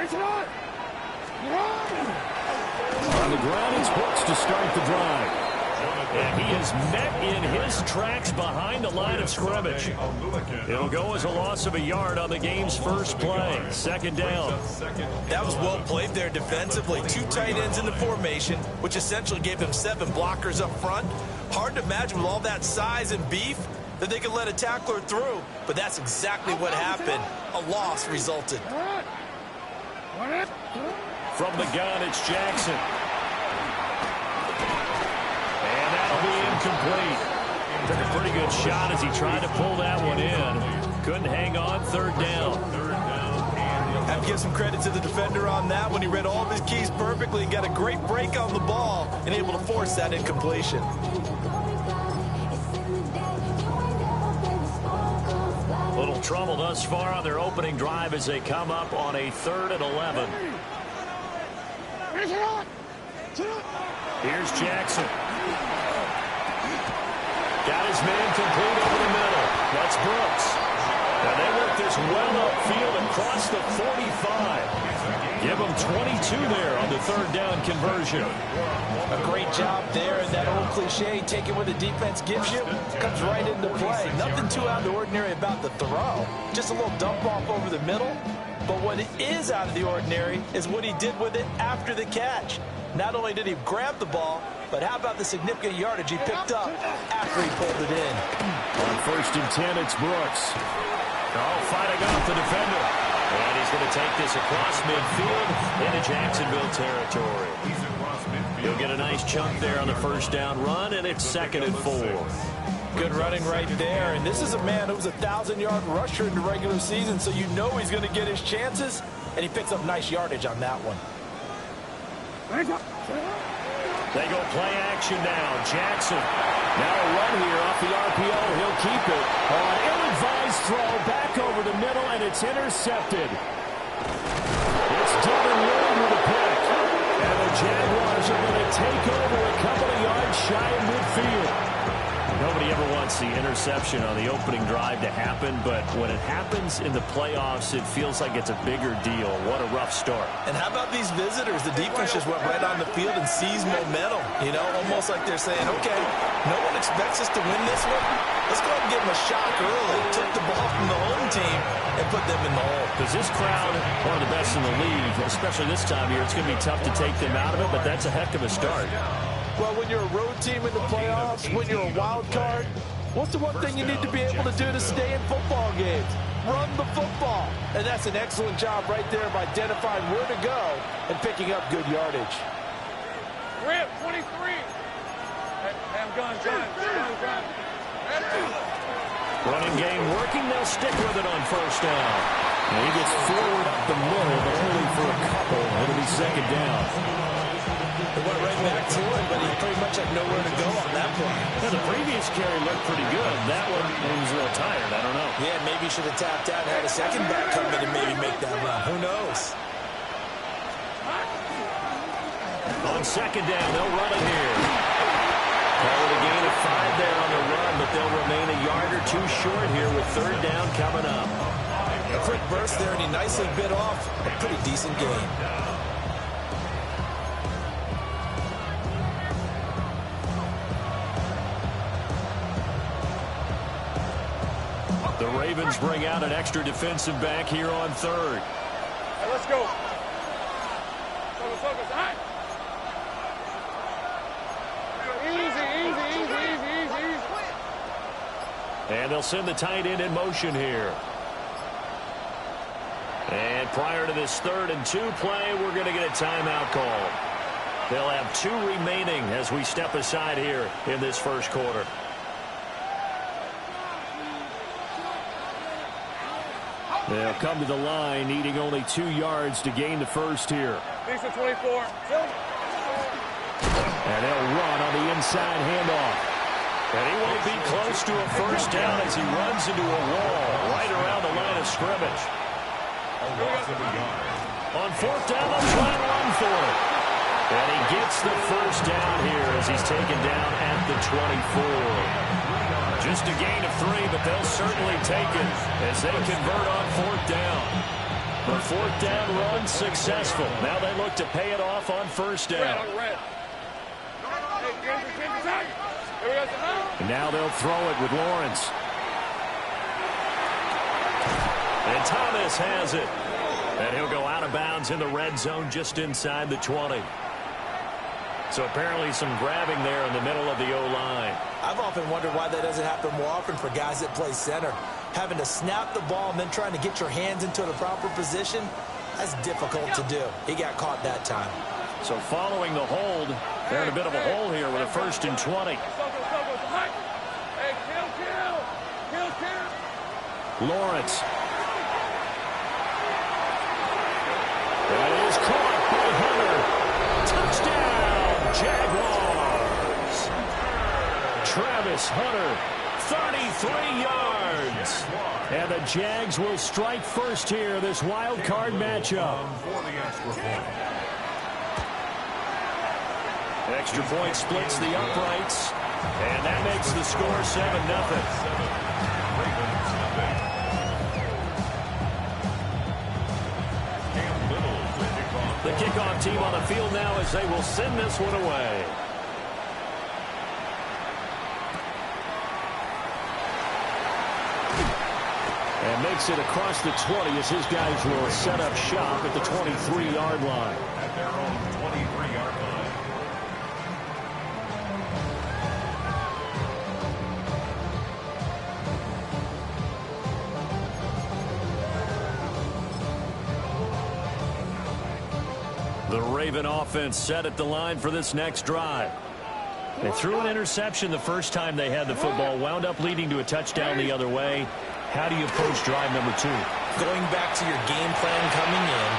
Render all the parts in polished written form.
On the ground, it's Brooks to start the drive. And he is met in his tracks behind the line of scrimmage. It'll go as a loss of a yard on the game's first play. Second down. That was well played there defensively. Two tight ends in the formation, which essentially gave them 7 blockers up front. Hard to imagine with all that size and beef that they could let a tackler through. But that's exactly what happened. A loss resulted. From the gun, it's Jackson. And that'll be incomplete. Took a pretty good shot as he tried to pull that one in. Couldn't hang on. Third down. Have to give some credit to the defender on that one. He read all of his keys perfectly and got a great break on the ball and able to force that incompletion. Little trouble thus far on their opening drive as they come up on a 3rd and 11. Here's Jackson. Got his man complete over the middle. That's Brooks. Now they work this well upfield across the 45. Give them 22 there on the 3rd down conversion. A great job there, and that old cliche, taking what the defense gives you, comes right into play. Nothing too out of the ordinary about the throw. Just a little dump off over the middle. But what is out of the ordinary is what he did with it after the catch. Not only did he grab the ball, but how about the significant yardage he picked up after he pulled it in. On 1st and 10, it's Brooks. Oh, fighting off the defender. And he's going to take this across midfield into Jacksonville territory. He'll get a nice chunk there on the 1st down run, and it's 2nd and 4. Good running right there. And this is a man who was a 1,000-yard rusher in the regular season, so you know he's going to get his chances, and he picks up nice yardage on that one. They go play action now. Jackson. Now a run here off the RPO. He'll keep it. On ill-advised throw back over the middle, and it's intercepted. It's Devin Lloyd with a pick. And the Jaguars are going to take over a couple of yards shy of midfield. Nobody ever wants the interception on the opening drive to happen, but when it happens in the playoffs, it feels like it's a bigger deal. What a rough start. And how about these visitors? The defense just went right on the field and seized momentum. You know, almost like they're saying, okay, no one expects us to win this one. Let's go ahead and give them a shock early. Took the ball from the home team and put them in the hole. Because this crowd, one of the best in the league, especially this time of year, it's going to be tough to take them out of it, but that's a heck of a start. Well, when you're a road team in the playoffs, when you're a wild card, what's the one thing you need to be able to do to stay in football games? Run the football. And that's an excellent job right there of identifying where to go and picking up good yardage. Rip, 23. I'm gone, John. Running game working. They'll stick with it on 1st down. And he gets forward up the middle, but only for a couple. It'll be 2nd down. He went right back to it, but he pretty much had nowhere to go on that play. Well, the previous carry looked pretty good. That one, he was a little tired. I don't know. Yeah, maybe he should have tapped out and had a second back come in and maybe make that run. Who knows? On 2nd down, they'll run it here. Call it a gain of 5 there on the run, but they'll remain a yard or 2 short here with 3rd down coming up. A quick burst there, and he nicely bit off a pretty decent gain. The Ravens bring out an extra defensive back here on 3rd. Hey, let's go. Focus. All right. Easy. And they'll send the tight end in motion here. And prior to this 3rd and 2 play, we're going to get a timeout call. They'll have 2 remaining as we step aside here in this 1st quarter. They'll come to the line, needing only 2 yards to gain the 1st here. Piece of 24. And they'll run on the inside handoff. And he won't be close to a 1st down as he runs into a wall right around the line of scrimmage. On 4th down, they'll try and run for it. And he gets the 1st down here as he's taken down at the 24. Just a gain of 3, but they'll certainly take it as they convert on 4th down. The fourth down run successful. Now they look to pay it off on first down. And now they'll throw it with Lawrence. And Thomas has it. And he'll go out of bounds in the red zone just inside the 20. So apparently some grabbing there in the middle of the O-line. I've often wondered why that doesn't happen more often for guys that play center. Having to snap the ball and then trying to get your hands into the proper position, that's difficult to do. He got caught that time. So following the hold, they're in a bit of a hole here with a 1st and 20. Lawrence. That is caught by Hunter. Touchdown, Jaguars. Travis Hunter, 33 yards. And the Jags will strike first here, this wild card matchup. Extra point splits the uprights. And that makes the score 7-0. The kickoff team on the field now as they will send this one away. And makes it across the 20 as his guys will set up shop at the 23-yard line. At their own 23-yard line. The Raven offense set at the line for this next drive. They threw an interception the first time they had the football, wound up leading to a touchdown the other way. How do you approach drive number 2? Going back to your game plan coming in,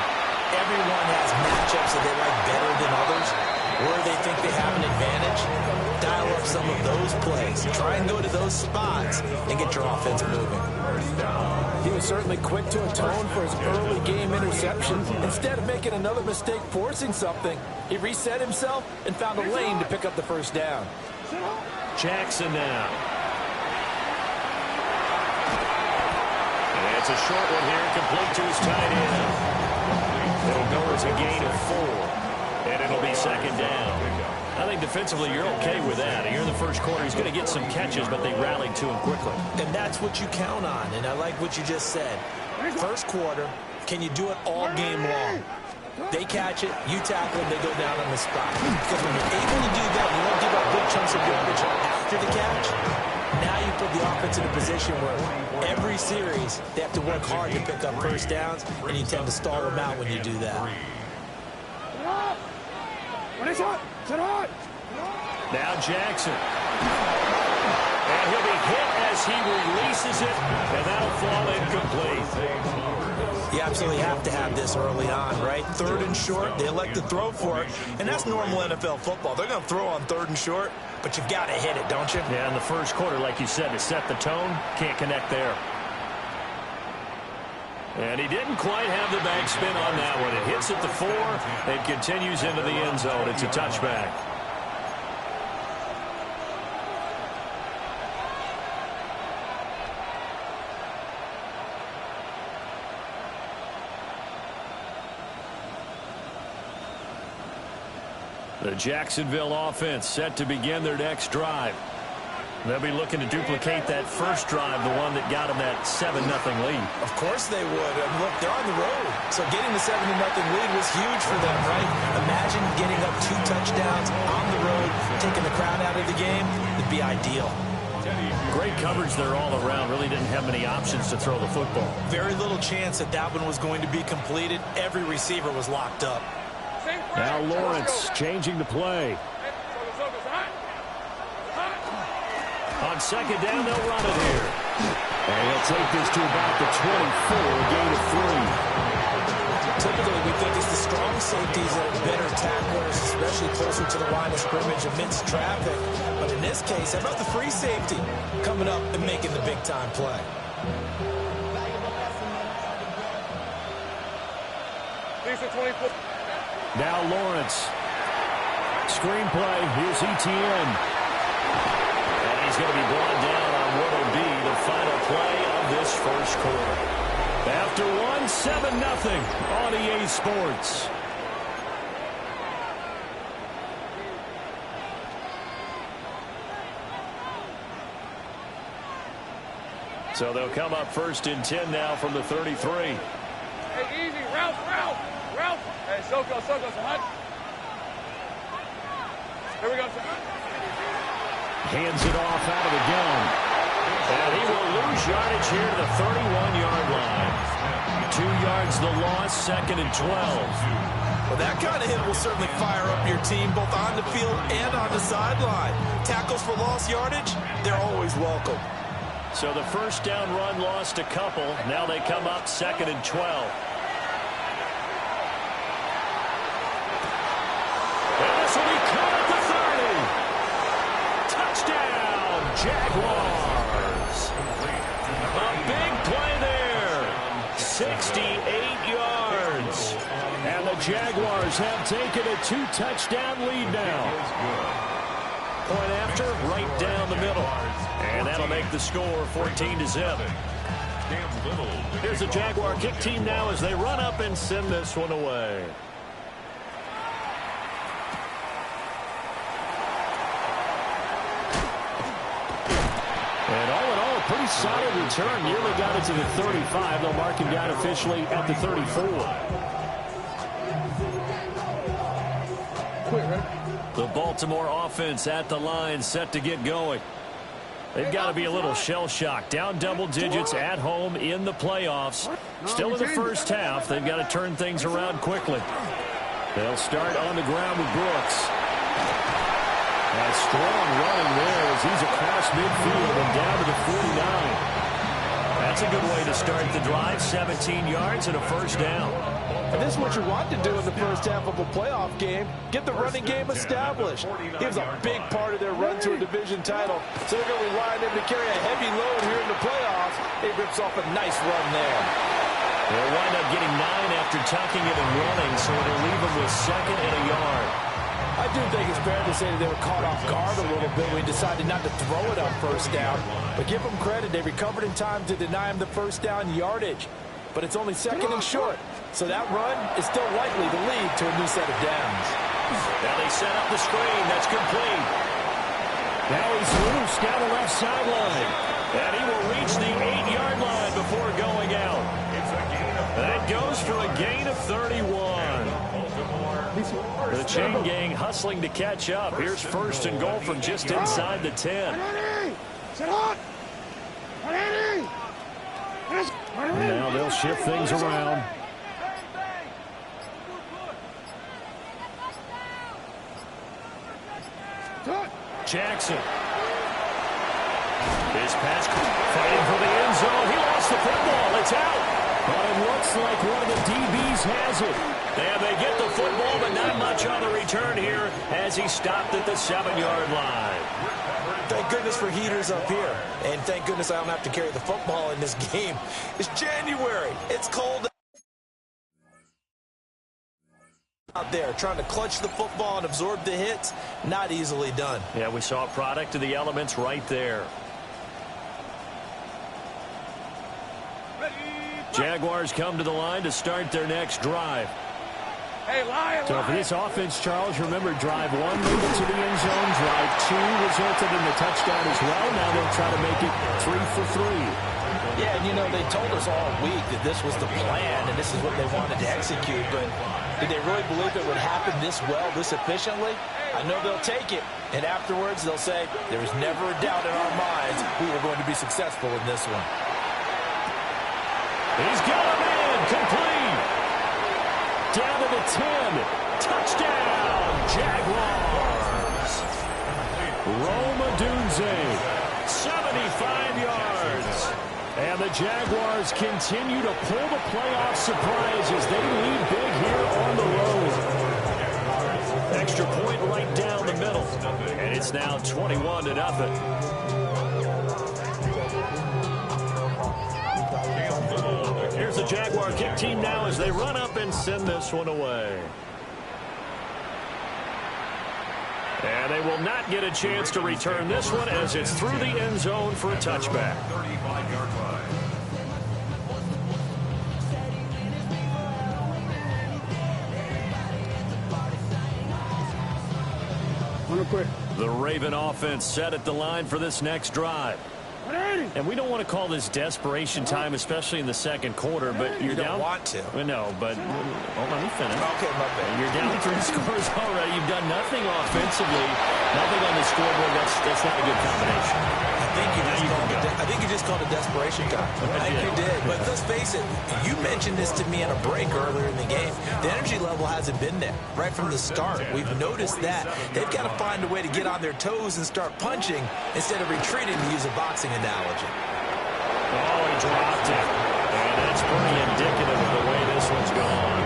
everyone has matchups that they like better than others, where they think they have an advantage. Dial up some of those plays. Try and go to those spots and get your offense moving. He was certainly quick to atone for his early game interception. Instead of making another mistake forcing something, he reset himself and found a lane to pick up the first down. Jackson now. And it's a short one here, complete to his tight end. It'll go as a gain of 4, and it'll be 2nd down. I think defensively you're okay with that. Here in the first quarter, he's going to get some catches, but they rallied to him quickly. And that's what you count on, and I like what you just said. First quarter, can you do it all game long? They catch it, you tackle them, they go down on the spot. Because when you're able to do that, you don't give up big chunks of yardage after the catch. Now you put the offense in a position where every series they have to work hard to pick up first downs, and you tend to stall them out when you do that. Now Jackson. And he'll be hit as he releases it, and that'll fall incomplete. You absolutely have to have this early on, right? 3rd and short, they elect to throw for it, and that's normal NFL football. They're going to throw on 3rd and short, but you've got to hit it, don't you? Yeah, in the first quarter, like you said, to set the tone, can't connect there. And he didn't quite have the back spin on that one. It hits at the 4 and continues into the end zone. It's a touchback. The Jacksonville offense set to begin their next drive. They'll be looking to duplicate that first drive, the one that got them that 7-0 lead. Of course they would. I mean, look, they're on the road. So getting the 7-0 lead was huge for them, right? Imagine getting up 2 touchdowns on the road, taking the crowd out of the game. It'd be ideal. Great coverage there all around. Really didn't have many options to throw the football. Very little chance that that one was going to be completed. Every receiver was locked up. Now Lawrence changing the play. On 2nd down, they'll run it here. And he'll take this to about the 24, a gain of 3. Typically, we think it's the strong safeties that are better tacklers, especially closer to the line of scrimmage amidst traffic. But in this case, how about the free safety coming up and making the big-time play? Now Lawrence. Screen play. Here's ETN. And he's going to be brought down on what will be the final play of this first quarter. After 1 7-0 on EA Sports. So they'll come up 1st and 10 now from the 33. Hey, easy. Ralph. Hey, Soko, son. Here we go, son. Hands it off out of the gun. And he will lose yardage here to the 31-yard line. 2 yards the loss, 2nd and 12. Well, that kind of hit will certainly fire up your team both on the field and on the sideline. Tackles for lost yardage, they're always welcome. So the first down run lost a couple. Now they come up 2nd and 12. And this will be caught at the 30. Touchdown, Jaguars. A big play there. 68 yards. And the Jaguars have taken a 2-touchdown lead now. Point after, right down the middle. And that'll make the score 14-0. Here's the Jaguar kick team now as they run up and send this one away. And all in all, a pretty solid return. Nearly got it to the 35. They'll mark him down officially at the 34. The Baltimore offense at the line, set to get going. They've got to be a little shell-shocked. Down double digits at home in the playoffs. Still in the first half. They've got to turn things around quickly. They'll start on the ground with Brooks. A strong running there as he's across midfield and down to the 49. That's a good way to start the drive. 17 yards and a first down. And this is what you want to do in the first half of a playoff game. Get the running game established. He was a big part of their run to a division title. So they're going to rely on him to carry a heavy load here in the playoffs. He rips off a nice run there. They'll wind up getting 9 after tucking it and running, so it'll leave them with 2nd and a yard. I do think it's fair to say that they were caught off guard a little bit when he decided not to throw it on first down. But give them credit. They recovered in time to deny him the first down yardage. But it's only 2nd and short. So that run is still likely to lead to a new set of downs. Now they set up the screen. That's complete. Now he's loose down the left sideline. And he will reach the 8-yard line before going out. That goes for a gain of 31. The chain gang hustling to catch up. Here's 1st and goal from just inside the 10. Now they'll shift things around. Jackson. His pass fighting for the end zone. He lost the football. It's out. But it looks like one of the DBs has it. And they get the football, but not much on the return here as he stopped at the 7-yard line. Thank goodness for heaters up here. And thank goodness I don't have to carry the football in this game. It's January. It's cold out there. Trying to clutch the football and absorb the hits, not easily done. Yeah, we saw a product of the elements right there. Jaguars come to the line to start their next drive. Hey, Lion. So for this offense, Charles, remember drive 1 made it to the end zone. Drive 2 resulted in the touchdown as well. Now they'll try to make it 3 for 3. Yeah, and you know, they told us all week that this was the plan and this is what they wanted to execute. But did they really believe it would happen this well, this efficiently? I know they'll take it. And afterwards, they'll say, there was never a doubt in our minds we were going to be successful in this one. He's got him in. Complete. Down to the 10. Touchdown, Jaguars. Rome Odunze, 75 yards. And the Jaguars continue to pull the playoff surprise as they lead big here on the road. Extra point right down the middle. And it's now 21-0. Here's the Jaguar kick team now as they run up and send this one away. And they will not get a chance to return this one as it's through the end zone for a touchback. 35-yard line. The Raven offense set at the line for this next drive. And we don't want to call this desperation time, especially in the second quarter, but you're down. You don't want to. Well, no, but hold on, let me finish. Okay, my bad. You're down 3 scores already. You've done nothing offensively, nothing on the scoreboard. That's not a good combination. I think you just called it desperation time. I think you did. But let's face it, you mentioned this to me in a break earlier in the game. The energy level hasn't been there right from the start. We've noticed that. They've got to find a way to get on their toes and start punching instead of retreating, to use a boxing analogy. Oh, he dropped it. And that's pretty indicative of the way this one's gone.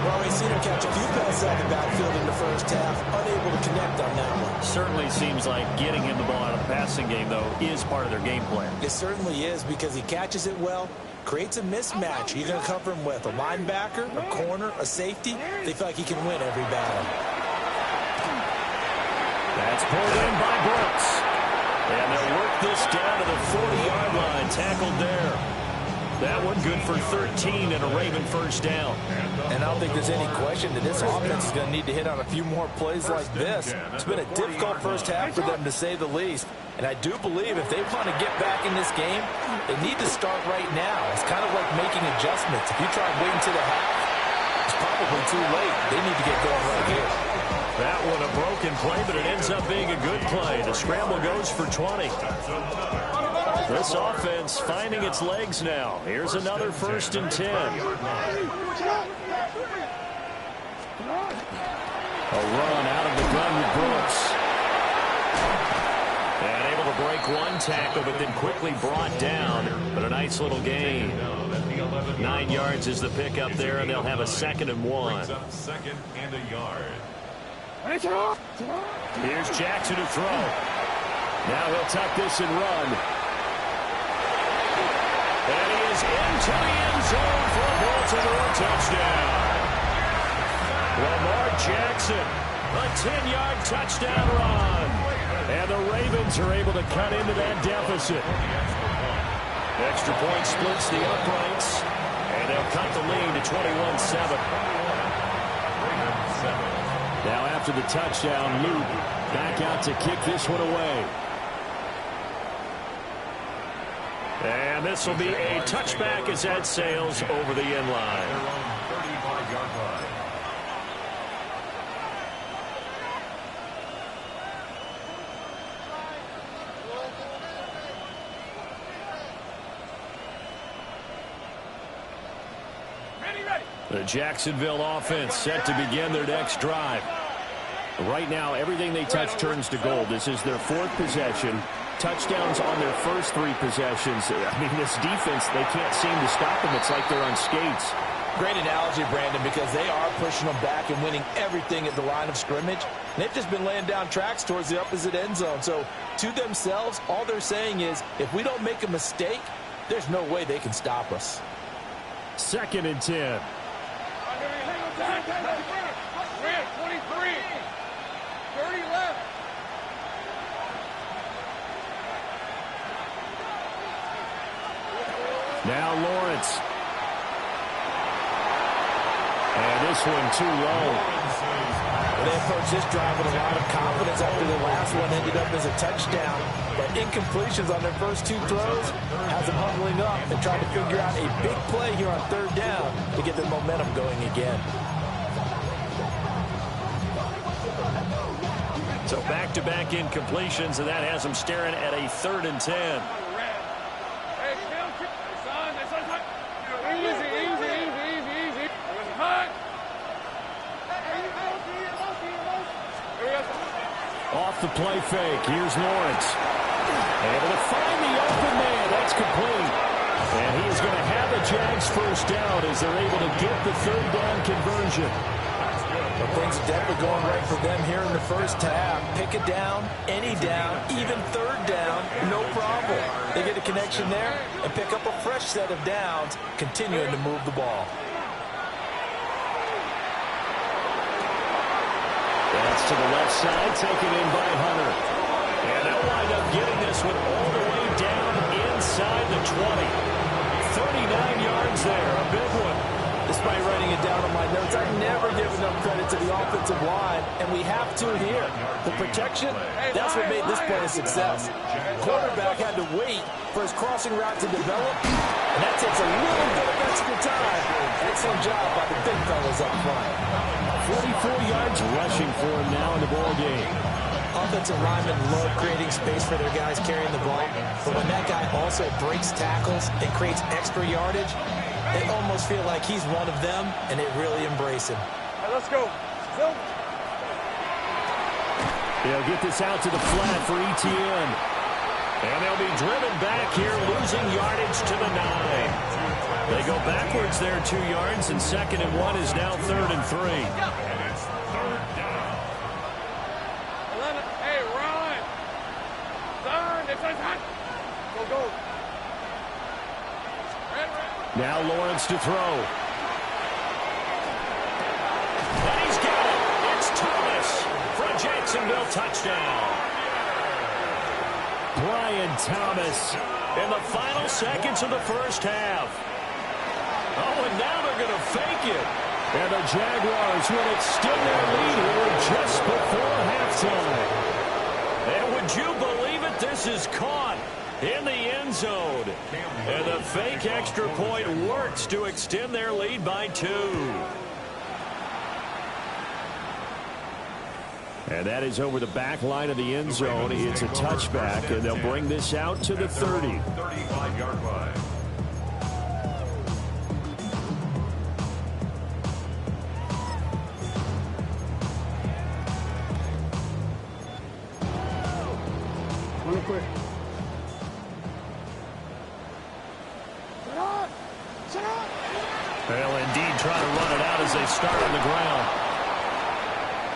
Well, we've seen him catch a few passes out of the backfield in the first half, unable to connect on that one. Certainly seems like getting him the ball out of the passing game, though, is part of their game plan. It certainly is, because he catches it well, creates a mismatch. You're going to cover him with a linebacker, a corner, a safety. They feel like he can win every battle. That's pulled in by Brooks. And they'll work this down to the 40-yard line. Tackled there. That one good for 13 and a Raven first down. And I don't think there's any question that this offense is going to need to hit on a few more plays like this. It's been a difficult first half for them, to say the least. And I do believe if they want to get back in this game, they need to start right now. It's kind of like making adjustments. If you try waiting to the half, it's probably too late. They need to get going right here. That one a broken play, but it ends up being a good play. The scramble goes for 20. This offense finding its legs now. Here's another 1st and 10. A run out of the gun with Brooks. And able to break one tackle, but then quickly brought down. But a nice little gain. 9 yards is the pickup there, and they'll have a 2nd and 1. Second and a yard. Here's Jackson to throw. Now he'll tuck this and run. And he is into the end zone for a Baltimore touchdown. Lamar Jackson, a 10-yard touchdown run. And the Ravens are able to cut into that deficit. Extra point splits the uprights. And they'll cut the lead to 21-7. Now after the touchdown, Luke back out to kick this one away. And this will be a touchback as that sails over the end line. The Jacksonville offense set to begin their next drive. Right now, everything they touch turns to gold. This is their 4th possession. Touchdowns on their first 3 possessions. I mean, this defense, they can't seem to stop them. It's like they're on skates. Great analogy, Brandon, because they are pushing them back and winning everything at the line of scrimmage. And they've just been laying down tracks towards the opposite end zone. So, to themselves, all they're saying is, if we don't make a mistake, there's no way they can stop us. 2nd and 10. 23. 30 left. Now Lawrence. And this one too low. They approached this drive with a lot of confidence after the last one ended up as a touchdown. But incompletions on their first 2 throws has them huddling up and trying to figure out a big play here on 3rd down to get their momentum going again. So back-to-back incompletions, and that has them staring at a 3rd and 10. Hey, son, easy. Hut. Off the play fake, here's Lawrence. Able to find the open man, that's complete. And he is going to have the Jags first down as they're able to get the 3rd down conversion. But things are definitely going right for them here in the first half. Pick a down, any down, even 3rd down, no problem. They get a connection there and pick up a fresh set of downs, continuing to move the ball. That's to the left side, taken in by Hunter. And they'll wind up getting this one all the way down inside the 20. 39 yards there, a big one. Despite writing it down on my notes, I've never given enough credit to the offensive line, and we have to here. The protection, that's what made this play a success. Quarterback had to wait for his crossing route to develop, and that takes a little bit of extra time. Excellent job by the big fellas up front. 44 yards rushing for him now in the ball game. Offensive linemen love creating space for their guys carrying the ball, but when that guy also breaks tackles and creates extra yardage, they almost feel like he's one of them, and they really embrace him. All right, let's go. Phil. They'll get this out to the flat for Etienne. And they'll be driven back here, losing yardage to the 9. They go backwards there 2 yards, and 2nd and 1 is now 3rd and 3. And it's 3rd down. 11. Hey, run. Turn. It's hot. Go, go. Now Lawrence to throw. And he's got it. It's Thomas for a Jacksonville touchdown. Brian Thomas in the final seconds of the first half. Oh, and now they're going to fake it. And the Jaguars will extend their lead here just before halftime. And would you believe it? This is caught in the end zone. And the fake extra point works to extend their lead by 2. And that is over the back line of the end zone. It's a touchback, and they'll bring this out to the 30. 35-yard line. Real quick. Well, indeed, trying to run it out as they start on the ground.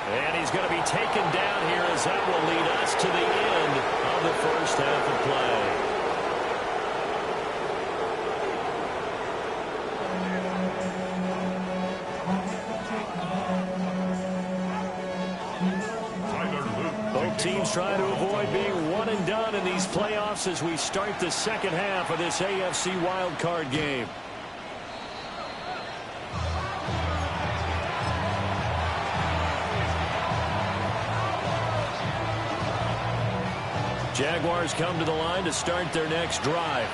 And he's going to be taken down here as that will lead us to the end of the first half of play. Both teams trying to avoid being one and done in these playoffs as we start the second half of this AFC wildcard game. Jaguars come to the line to start their next drive.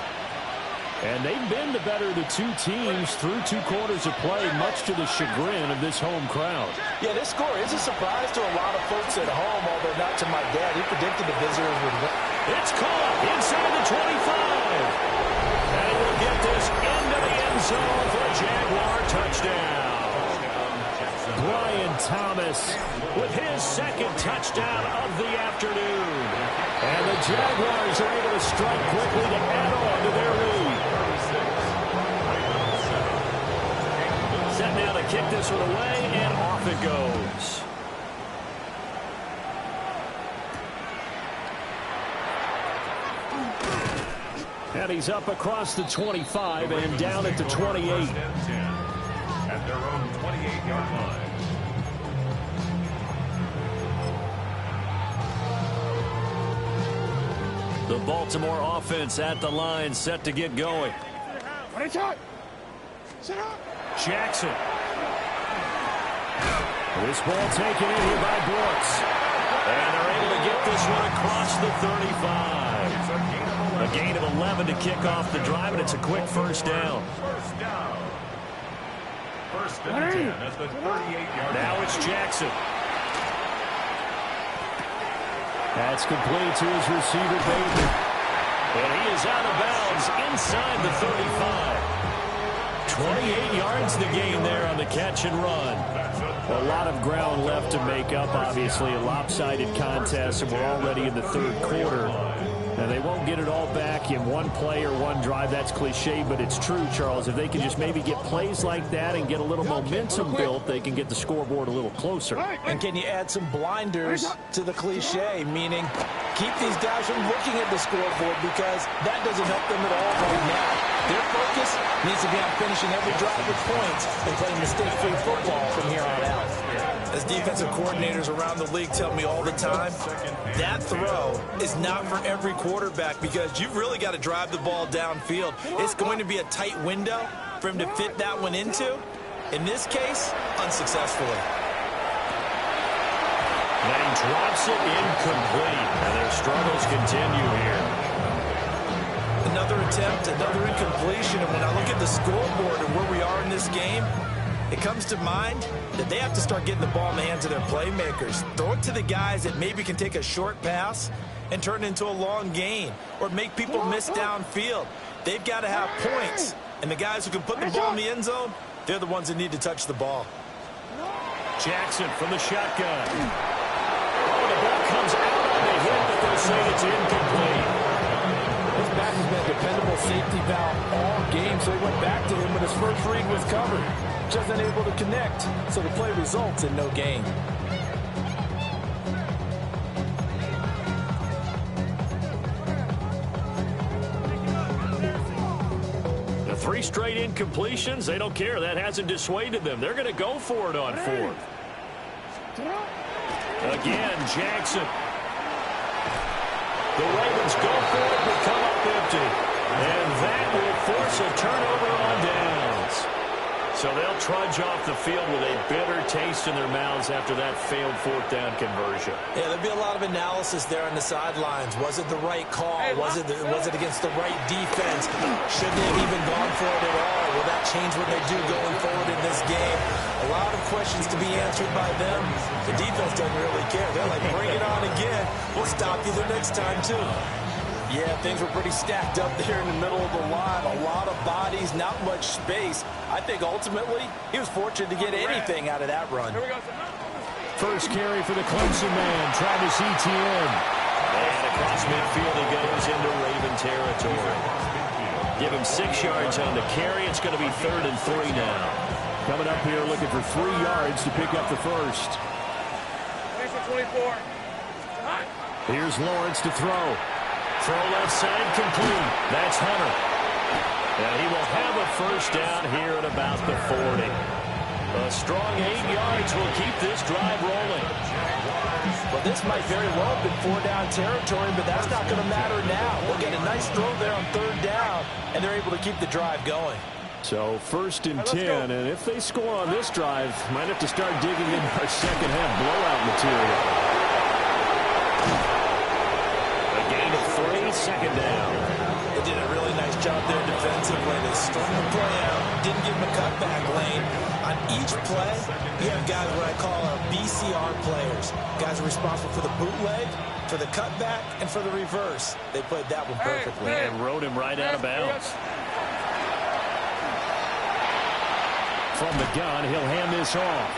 And they've been the better of the 2 teams through 2 quarters of play, much to the chagrin of this home crowd. Yeah, this score is a surprise to a lot of folks at home, although not to my dad. He predicted the visitors would win. It's caught inside the 25. And he will get this into the end zone for a Jaguar touchdown. Brian Thomas with his 2nd touchdown of the afternoon. And the Jaguars are able to strike quickly to add on to their lead. Set now to kick this one away, and off it goes. And he's up across the 25 and down at the 28. At their own 28-yard line. The Baltimore offense at the line, set to get going. Jackson. This ball taken in here by Brooks. And they're able to get this one across the 35. A gain of 11 to kick off the drive, and it's a quick first down. First down. 1st and 10 at the 38-yard line. Now it's Jackson. That's complete to his receiver, Bateman. And he is out of bounds inside the 35. 28 yards the gain there on the catch and run. A lot of ground left to make up, obviously. A lopsided contest, and we're already in the 3rd quarter. And they won't get it all back in one play or one drive. That's cliche, but it's true, Charles. If they can just maybe get plays like that and get a little momentum built, they can get the scoreboard a little closer. And can you add some blinders to the cliche, meaning keep these guys from looking at the scoreboard, because that doesn't help them at all right now. Their focus needs to be on finishing every drive with points and playing mistake-free football from here on out. As defensive coordinators around the league tell me all the time, that throw is not for every quarterback, because you've really got to drive the ball downfield. It's going to be a tight window for him to fit that one into. In this case, unsuccessfully. And he drops it incomplete. And their struggles continue here. Another attempt, another incompletion. And when I look at the scoreboard and where we are in this game, it comes to mind that they have to start getting the ball in the hands of their playmakers. Throw it to the guys that maybe can take a short pass and turn it into a long gain or make people miss downfield. They've got to have points. And the guys who can put the ball in the end zone, they're the ones that need to touch the ball. Jackson from the shotgun. Oh, the ball comes out on the hit, but they'll say it's incomplete. His back has been a dependable safety valve all game, so he went back to him when his first read was covered. Just unable to connect, so the play results in no gain. The 3 straight incompletions, they don't care. That hasn't dissuaded them. They're going to go for it on 4th. Again, Jackson. The Ravens go for it, but come up empty. And that will force a turnover on downs. So they'll trudge off the field with a bitter taste in their mouths after that failed 4th down conversion. Yeah, there'll be a lot of analysis there on the sidelines. Was it the right call? Was it against the right defense? Should they have even gone for it at all? Will that change what they do going forward in this game? A lot of questions to be answered by them. The defense doesn't really care. They're like, bring it on again. We'll stop you the next time, too. Yeah, things were pretty stacked up there in the middle of the line. A lot of bodies, not much space. I think ultimately he was fortunate to get anything out of that run. First carry for the Clemson man, Travis Etienne. And across midfield he goes into Raven territory. Give him 6 yards on the carry. It's going to be 3rd and 3 now. Coming up here looking for 3 yards to pick up the first. 24. Here's Lawrence to throw. Throw left side complete. That's Hunter. And he will have a first down here at about the 40. A strong 8 yards will keep this drive rolling. Well, this might very well have been 4-down territory, but that's not going to matter now. We'll get a nice throw there on 3rd down, and they're able to keep the drive going. So 1st and 10, and if they score on this drive, might have to start digging in our second half blowout material. A gain of 3, 2nd down. They did a really nice job there defensively. They strung the play out, didn't give them a cutback lane. On each play, you have guys what I call our BCR players. Guys are responsible for the bootleg, for the cutback, and for the reverse. They played that one perfectly. And rode him right out of bounds. From the gun, he'll hand this off.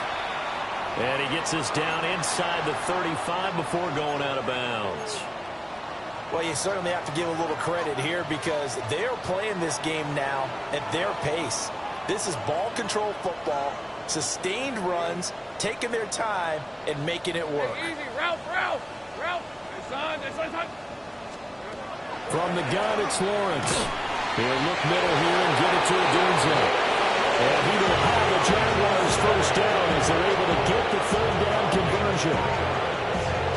And he gets this down inside the 35 before going out of bounds. Well, you certainly have to give a little credit here because they are playing this game now at their pace. This is ball control football, sustained runs, taking their time, and making it work. Hey, easy, Ralph. Hey, son. From the gun, it's Lawrence. He'll look middle here and get it to Odunze. And he will have the Jaguars first down as they're able to get the 3rd down conversion.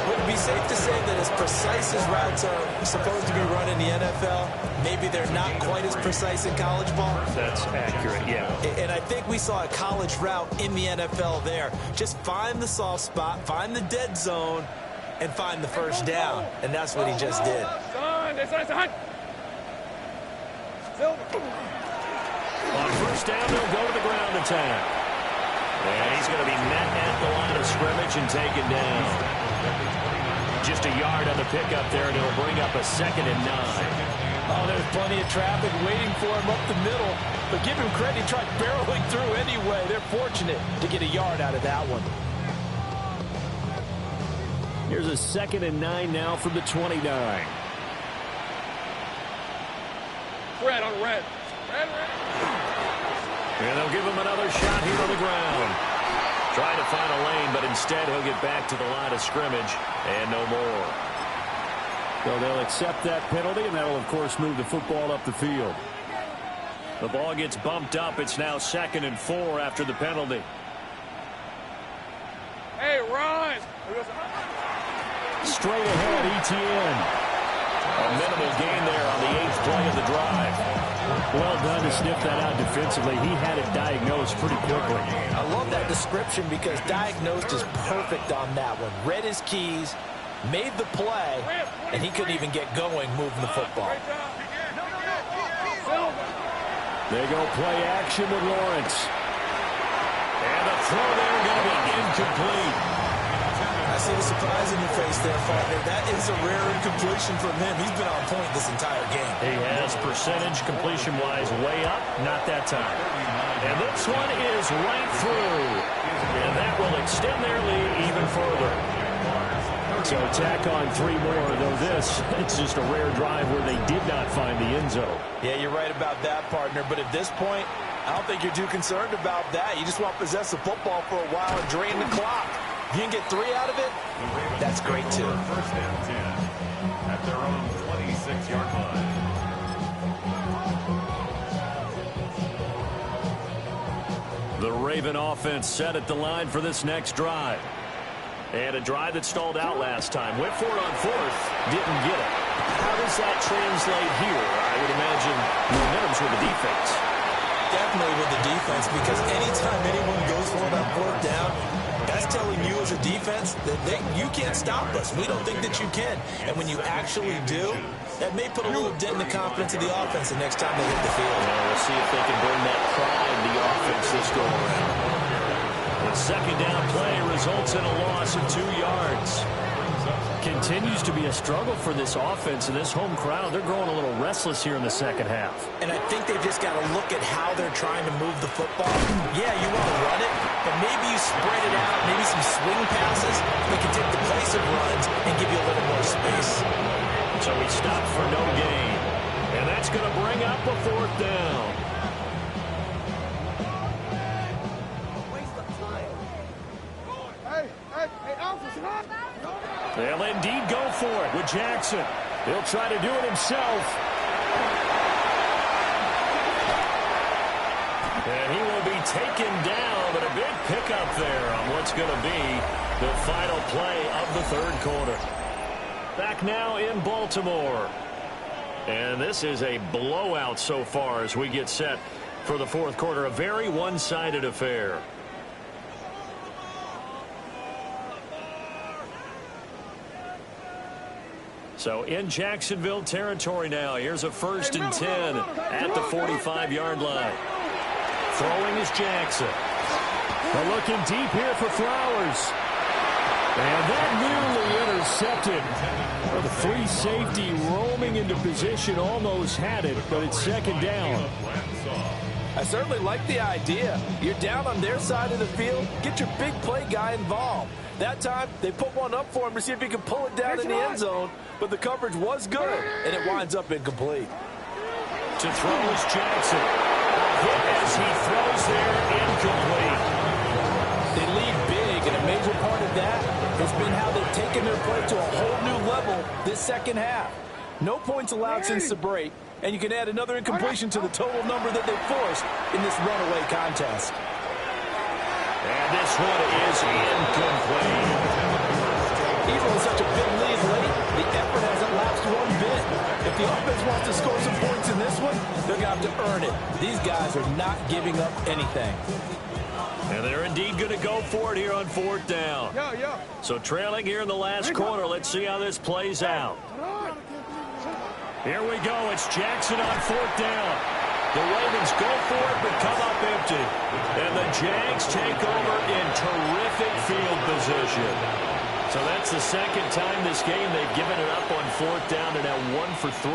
Would it be safe to say that as precise as routes are supposed to be run in the NFL, maybe they're not quite as precise in college ball? That's accurate, yeah. And I think we saw a college route in the NFL there. Just find the soft spot, find the dead zone, and find the first down. And that's what he just did. Son. On first down, they'll go to the ground attack. And he's going to be met at the line of scrimmage and taken down. Just a yard on the pickup there, and it'll bring up a 2nd and 9. Oh, there's plenty of traffic waiting for him up the middle. But give him credit, he tried barreling through anyway. They're fortunate to get a yard out of that one. Here's a 2nd and 9 now from the 29. Red on red. Red. And they'll give him another shot here on the ground. Trying to find a lane, but instead he'll get back to the line of scrimmage and no more. So they'll accept that penalty, and that'll, of course, move the football up the field. The ball gets bumped up. It's now 2nd and 4 after the penalty. Hey, run! Straight ahead, Etienne. A minimal gain there on the 8th play of the drive. Well done to sniff that out defensively. He had it diagnosed pretty quickly. I love that description because diagnosed is perfect on that one. Read his keys, made the play, and he couldn't even get going moving the football. They go play action with Lawrence. And the throw there going to be incomplete. I see the surprise in your face there, partner. That is a rare incompletion from him. He's been on point this entire game. He has percentage completion-wise way up, not that time. And this one is right through. And that will extend their lead even further. So tack on 3 more, though this, it's just a rare drive where they did not find the end zone. Yeah, you're right about that, partner. But at this point, I don't think you're too concerned about that. You just want to possess the football for a while and drain the clock. If you can get 3 out of it, that's great, too. First and 10 at their own 26-yard line. The Raven offense set at the line for this next drive. And a drive that stalled out last time. Went for it on 4th, didn't get it. How does that translate here? I would imagine momentum's with the defense. Definitely with the defense, because anytime anyone goes for it on 4th down, that's telling you as a defense that you can't stop us. We don't think that you can. And when you actually do, that may put a little dent in the confidence of the offense the next time they hit the field. Well, we'll see if they can bring that pride in the offense this go around. The second down play results in a loss of 2 yards. Continues to be a struggle for this offense and this home crowd. They're growing a little restless here in the second half. And I think they've just got to look at how they're trying to move the football. Yeah, you want to run it, but maybe you spread it out, maybe some swing passes that can take the place of runs and give you a little more space. So he stopped for no gain. And that's going to bring up a 4th down. They'll indeed go for it with Jackson. He'll try to do it himself. And he will be taken down, but a big pickup there on what's going to be the final play of the 3rd quarter. Back now in Baltimore. And this is a blowout so far as we get set for the 4th quarter. A very one-sided affair. So in Jacksonville territory now. Here's a 1st and 10 at the 45-yard line. Throwing is Jackson. They're looking deep here for Flowers. And that nearly intercepted. Well, the free safety roaming into position almost had it, but it's 2nd down. I certainly like the idea. You're down on their side of the field. Get your big play guy involved. That time, they put one up for him to see if he can pull it down in the end zone, but the coverage was good, and it winds up incomplete. To throw is Jackson. Hit as he throws there, incomplete. They lead big, and a major part of that has been how they've taken their play to a whole new level this second half. No points allowed since the break, and you can add another incompletion to the total number that they forced in this runaway contest. And this one is incomplete. Even with such a big lead late, the effort hasn't lapsed one bit. If the offense wants to score some points in this one, they're going to have to earn it. These guys are not giving up anything. And they're indeed going to go for it here on 4th down. So trailing here in the last quarter. Let's see how this plays out. Here we go. It's Jackson on 4th down. The Ravens go for it, but come up empty. And the Jags take over in terrific field position. So that's the 2nd time this game they've given it up on 4th down, and now 1 for 3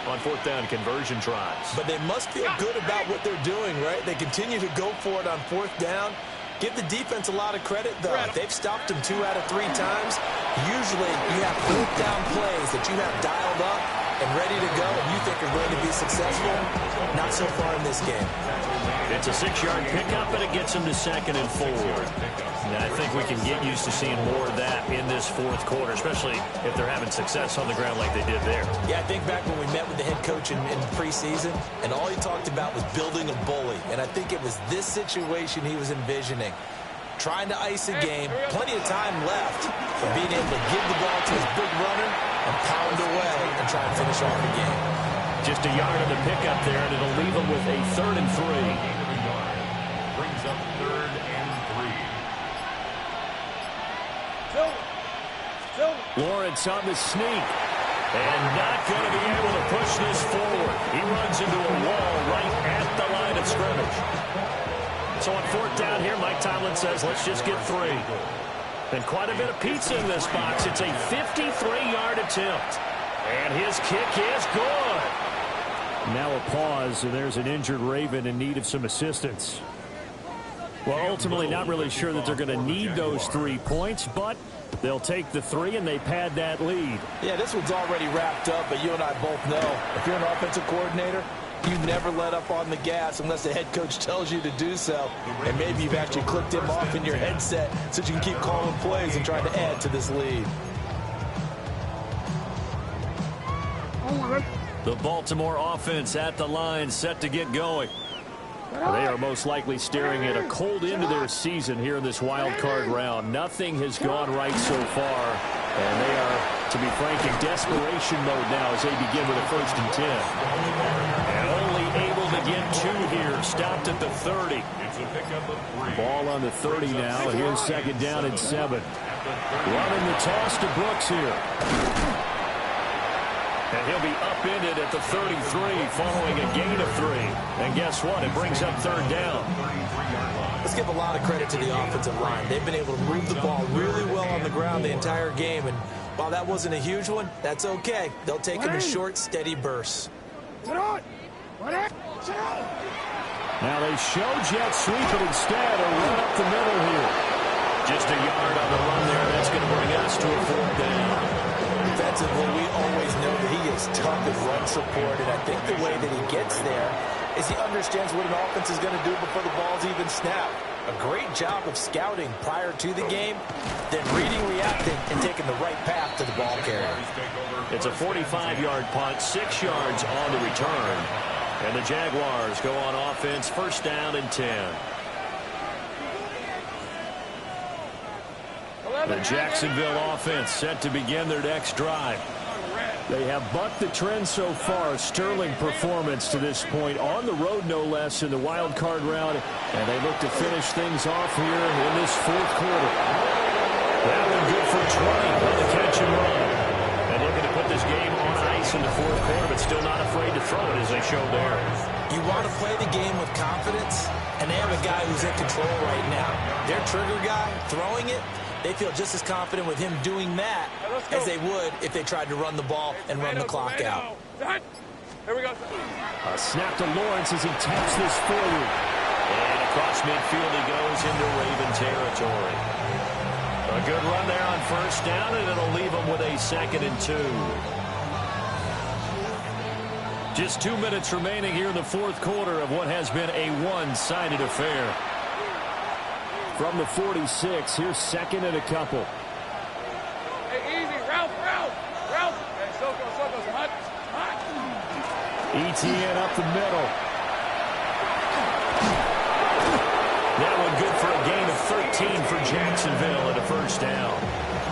on 4th down conversion tries. But they must feel good about what they're doing, right? They continue to go for it on 4th down. Give the defense a lot of credit, though. They've stopped them 2 out of 3 times. Usually you have 4th down plays that you have dialed up and ready to go, and you think are going to be successful. Not so far in this game. It's a 6-yard pickup, and it gets them to 2nd and 4. And I think we can get used to seeing more of that in this 4th quarter, especially if they're having success on the ground like they did there. Yeah, I think back when we met with the head coach in preseason, and all he talked about was building a bully. And I think it was this situation he was envisioning. Trying to ice a game, plenty of time left, but being able to give the ball to his big runner and pound away and try and finish off the game. Just a yard on the pickup there, and it'll leave them with a 3rd and 3. Brings up 3rd and 3. Lawrence on the sneak. And not going to be able to push this forward. He runs into a wall right at the line of scrimmage. So on 4th down here, Mike Tomlin says, let's just get 3. And quite a bit of pizza in this box. It's a 53-yard attempt. And his kick is good. Now a pause, and there's an injured Raven in need of some assistance. Well, ultimately not really sure that they're going to need those 3 points, but they'll take the 3 and they pad that lead. Yeah, this one's already wrapped up, but you and I both know if you're an offensive coordinator, you never let up on the gas unless the head coach tells you to do so. And maybe you've actually clicked him off in your headset so you can keep calling plays and trying to add to this lead. The Baltimore offense at the line, set to get going. They are most likely staring at a cold end to their season here in this wild card round. Nothing has gone right so far, and they are, to be frank, in desperation mode now as they begin with a 1st and 10. And only able to get 2 here, stopped at the 30. It's a pickup of 3. Ball on the 30 now. Here's 2nd down and 7. Running the toss to Brooks here. And he'll be upended at the 33 following a gain of 3. And guess what? It brings up 3rd down. Let's give a lot of credit to the offensive line. They've been able to move the ball really well on the ground the entire game. And while that wasn't a huge one, that's okay. They'll take them in short, steady bursts. Now they show jet sweep it instead, or run up the middle here. Just a yard on the run there. That's going to bring us to a 4th down. Defensively, we always know that he is tough in run support, and I think the way that he gets there is he understands what an offense is going to do before the ball's even snapped. A great job of scouting prior to the game, then reading, reacting, and taking the right path to the ball carrier. It's a 45-yard punt, 6 yards on the return. And the Jaguars go on offense, 1st down and 10. The Jacksonville offense set to begin their next drive. They have bucked the trend so far. Sterling performance to this point on the road, no less, in the wild card round. And they look to finish things off here in this 4th quarter. That one good for 20 on the catch and run. And looking to put this game on ice in the 4th quarter, but still not afraid to throw it as they show there. You want to play the game with confidence, and they have a guy who's in control right now. Their trigger guy throwing it, they feel just as confident with him doing that as they would if they tried to run the ball and run the clock out. Here we go. A snap to Lawrence as he taps this forward. And across midfield he goes into Raven territory. A good run there on 1st down, and it'll leave him with a 2nd and 2. Just 2 minutes remaining here in the 4th quarter of what has been a one-sided affair. From the 46, here's 2nd and a couple. Hey, easy. Ralph. Hey, Soko's hot. ETN up the middle. That one good for a gain of 13 for Jacksonville at a 1st down.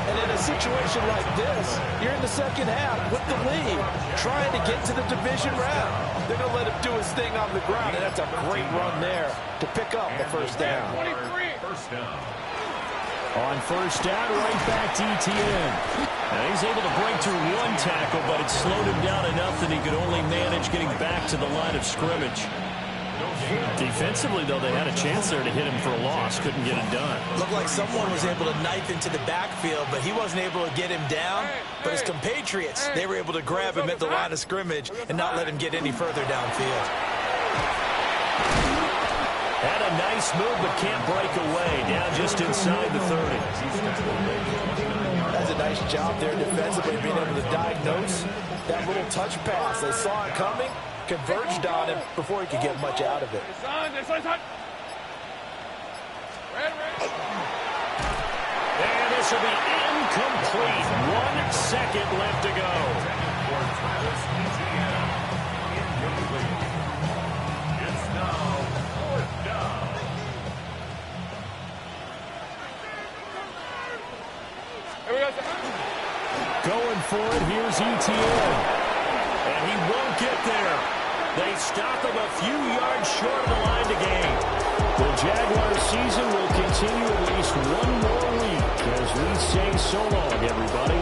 And in a situation like this, you're in the 2nd half with the lead, trying to get to the division round. They're going to let him do his thing on the ground, and that's a great run there to pick up the 1st down. 1st down. On 1st down, right back to ETN. Now he's able to break through 1 tackle, but it slowed him down enough that he could only manage getting back to the line of scrimmage. Defensively, though, they had a chance there to hit him for a loss. Couldn't get it done. Looked like someone was able to knife into the backfield, but he wasn't able to get him down. But his compatriots, they were able to grab him at the line of scrimmage and not let him get any further downfield. Had a nice move, but can't break away. Down just inside the 30. That's a nice job there defensively, being able to diagnose that little touch pass. They saw it coming, converged on him before he could get much out of it. And this will be incomplete. 1 second left to go. It's now 4th down. Here we go. Going for it, here's ETN. And he won't get there. They stop him a few yards short of the line to gain. The Jaguars season will continue at least one more week as we say so long, everybody.